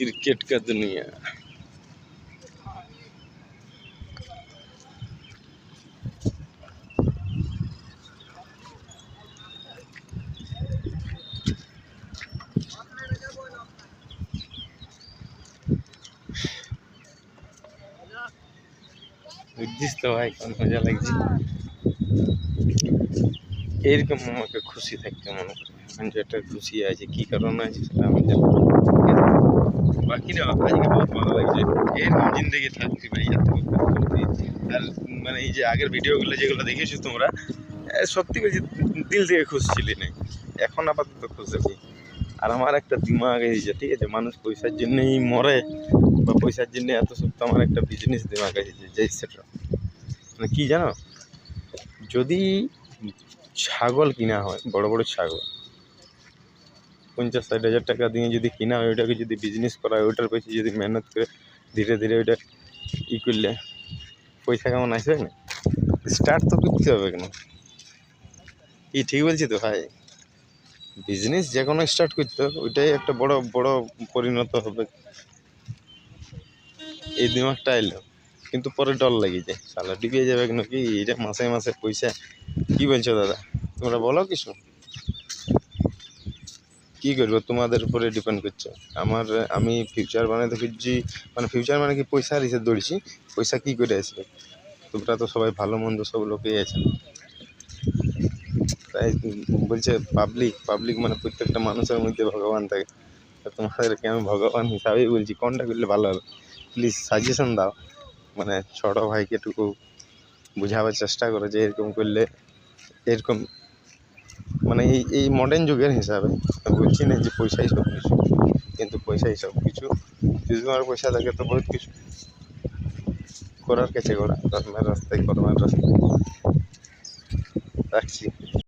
Cricket का दुनिया। বুঝছিস তো ভাই কোন মজা লাগছে, এরকম আমাকে খুশি থাকতে মনে করে। এখন যেটা খুশি আছে কি কারণে আছে সেটা আমি জানি, বাকি না আজকে বহুত ভালো লাগছে এরকম জিন্দগি থাকতে ভাই। আর মানে এই যে আগের ভিডিওগুলো যেগুলো দেখেছো তোমরা, সত্যি বলছি দিল থেকে খুশি ছিলি না, এখন আপাতত খুশি আছি। আর আমার একটা দিমাগ এসেছে, ঠিক আছে, মানুষ পয়সার জন্যই মরে বা পয়সার জন্য এত সত্য, আমার একটা বিজনেস দিমাগ এসেছে যে সেটা মানে কি জানো, যদি ছাগল কিনা হয়, বড় বড় ছাগল 50-60 হাজার টাকা দিয়ে যদি কিনা হয়, ওইটাকে যদি বিজনেস করা হয়, ওইটার পেছনে যদি মেহনত করে ধীরে ধীরে ওইটা ই করলে পয়সা কেমন আসবে না? স্টার্ট তো করতে হবে কেন, কি ঠিক বলছি তো ভাই? বিজনেস যে কোনো স্টার্ট করতে হবে, ওইটাই একটা বড় বড় পরিণত হবে। এই দিমাগটা এলো, কিন্তু পরে ডর লেগে যায়, সালা ডুবিয়ে যাবে কেন কি, এটা মাসে মাসে পয়সা। কি বলছো দাদা, তোমরা বলো কিছু, কি করবো তোমাদের উপরে ডিপেন্ড করছে। আমি ফিউচার বানাতে খুঁজছি, মানে ফিউচার মানে কি, পয়সার হিসেবে দৌড়ছি, পয়সা কি করে আসবে? তোমরা তো সবাই ভালো মন্দ সব লোকেই আছে, তাই বলছে পাবলিক মানে প্রত্যেকটা মানুষের মধ্যে ভগবান থাকে। তোমাদেরকে আমি ভগবান হিসাবেই বলছি, কোনটা করলে ভালো হবে প্লিজ সাজেশন দাও। মানে ছোট ভাইকে একটু বোঝাবার চেষ্টা করো যে এরকম করলে এরকম, মানে এই মডার্ন যুগের হিসাবে বলছি না যে পয়সাই সব কিছু, কিন্তু পয়সাই সব কিছু, যদি তোমার পয়সা থাকে তো বহুত কিছু করার কাছে করা, কর্মের রাস্তায় রাখছি।